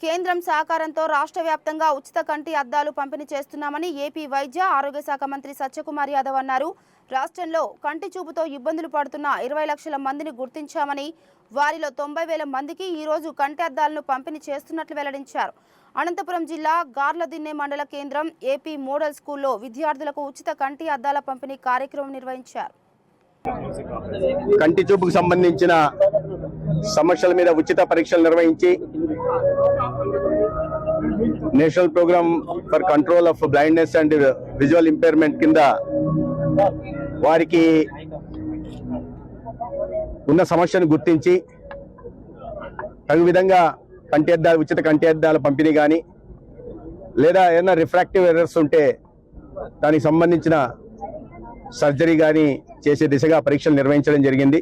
కేంద్రం సహకారంతో రాష్ట్ర వ్యాప్తంగా ఉచిత కంటి అద్దాలు పంపిణీ చేస్తున్నామని ఏపీ వైద్య ఆరోగ్య శాఖ మంత్రి సత్యకుమార్ యాదవ్ అన్నారు. రాష్ట్రంలో కంటి చూపుతో ఇబ్బందులు పడుతున్న 20 లక్షల మందిని గుర్తించామని, వారిలో 90,000 మందికి ఈ రోజు కంటి అద్దాలను పంపిణీ చేస్తున్నట్లు వెల్లడించారు. అనంతపురం జిల్లా గార్లదిన్నె మండల కేంద్రం ఏపీ మోడల్ స్కూల్లో విద్యార్థులకు ఉచిత కంటి అద్దాల పంపిణీ కార్యక్రమం నిర్వహించారు. కంటి చూపుకు సంబంధించిన సమస్యల మీద ఉచిత పరీక్షలు నిర్వహించి national programme for control of blindness and visual impairment కింద వారికి ఉన్న సమస్యను గుర్తించి తగు విధంగా ఉచిత కంటి అద్దాల పంపిణీ కానీ లేదా ఏదైనా రిఫ్రాక్టివ్ ఎర్రర్స్ ఉంటే దానికి సంబంధించిన సర్జరీ కానీ చేసే దిశగా పరీక్షలు నిర్వహించడం జరిగింది.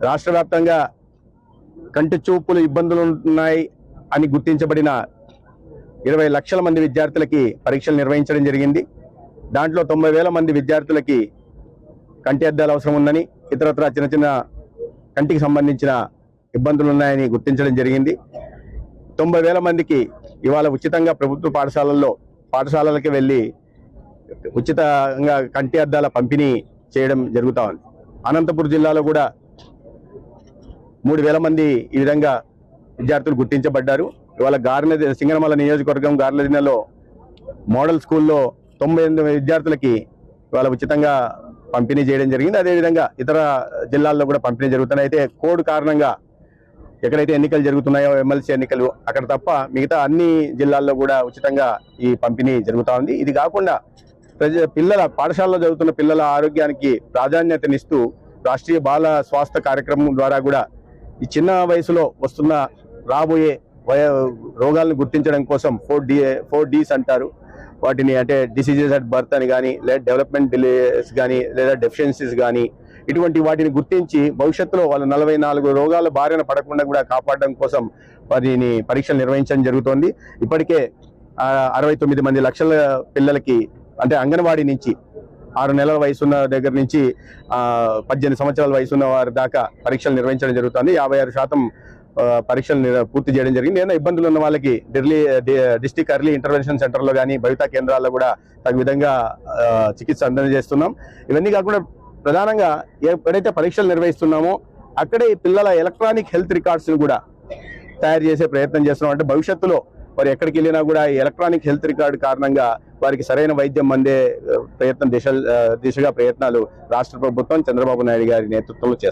రాష్ట్ర వ్యాప్తంగా కంటి చూపులు ఇబ్బందులు ఉన్నాయి అని గుర్తించబడిన 20 లక్షల మంది విద్యార్థులకి పరీక్షలు నిర్వహించడం జరిగింది. దాంట్లో 90,000 మంది విద్యార్థులకి కంటి అద్దాలు అవసరం ఉందని, ఇతరత్ర చిన్న చిన్న కంటికి సంబంధించిన ఇబ్బందులు ఉన్నాయని గుర్తించడం జరిగింది. 90,000 మందికి ఇవాళ ఉచితంగా ప్రభుత్వ పాఠశాలలకి వెళ్ళి ఉచితంగా కంటి అద్దాల పంపిణీ చేయడం జరుగుతూ ఉంది. అనంతపురం జిల్లాలో కూడా 3,000 మంది ఈ విధంగా విద్యార్థులు గుర్తించబడ్డారు. ఇవాళ సింగనమల నియోజకవర్గం గార్లదిన్నెలో మోడల్ స్కూల్లో 98 విద్యార్థులకి ఇవాళ ఉచితంగా పంపిణీ చేయడం జరిగింది. అదేవిధంగా ఇతర జిల్లాల్లో కూడా పంపిణీ జరుగుతున్నాయి. అయితే కోడ్ కారణంగా ఎక్కడైతే ఎన్నికలు జరుగుతున్నాయో ఎమ్మెల్సీ ఎన్నికలు అక్కడ తప్ప మిగతా అన్ని జిల్లాల్లో కూడా ఉచితంగా ఈ పంపిణీ జరుగుతూ ఉంది. ఇది కాకుండా పాఠశాలలో చదువుతున్న పిల్లల ఆరోగ్యానికి ప్రాధాన్యతనిస్తూ రాష్ట్రీయ బాల స్వాస్థ్య కార్యక్రమం ద్వారా కూడా ఈ చిన్న వయసులో వస్తున్న రాబోయే రోగాలను గుర్తించడం కోసం 4Ds అంటారు వాటిని, అంటే డిసీజెస్ అట్ బర్త్ అని కానీ, లేదా డెవలప్మెంట్ డిలేస్ కానీ, లేదా డెఫిషియన్సీస్ కానీ, ఇటువంటి వాటిని గుర్తించి భవిష్యత్తులో వాళ్ళ 44 రోగాల బారిన పడకుండా కూడా కాపాడడం కోసం వాటిని పరీక్షలు నిర్వహించడం జరుగుతోంది. ఇప్పటికే 69 లక్షల పిల్లలకి, అంటే అంగన్వాడీ నుంచి 6 నెలల వయసున్న దగ్గర నుంచి 18 సంవత్సరాల వయసున్న వారి దాకా పరీక్షలు నిర్వహించడం జరుగుతుంది. 56% పరీక్షలు పూర్తి చేయడం జరిగింది. ఏదైనా ఇబ్బందులు ఉన్న వాళ్ళకి డిస్ట్రిక్ట్ ఎర్లీ ఇంటర్వెన్షన్ సెంటర్లో కానీ బయట కేంద్రాల్లో కూడా తగు విధంగా చికిత్స అందజేస్తున్నాం. ఇవన్నీ కాకుండా ప్రధానంగా ఎప్పుడైతే పరీక్షలు నిర్వహిస్తున్నామో అక్కడే పిల్లల ఎలక్ట్రానిక్ హెల్త్ రికార్డ్స్ను కూడా తయారు చేసే ప్రయత్నం చేస్తున్నాం. అంటే భవిష్యత్తులో వారు ఎక్కడికి వెళ్ళినా కూడా ఈ ఎలక్ట్రానిక్ హెల్త్ రికార్డు కారణంగా వారికి సరైన వైద్యం అందే దిశగా ప్రయత్నాలు రాష్ట్ర ప్రభుత్వం చంద్రబాబు నాయుడు గారి నేతృత్వంలో చేస్తారు.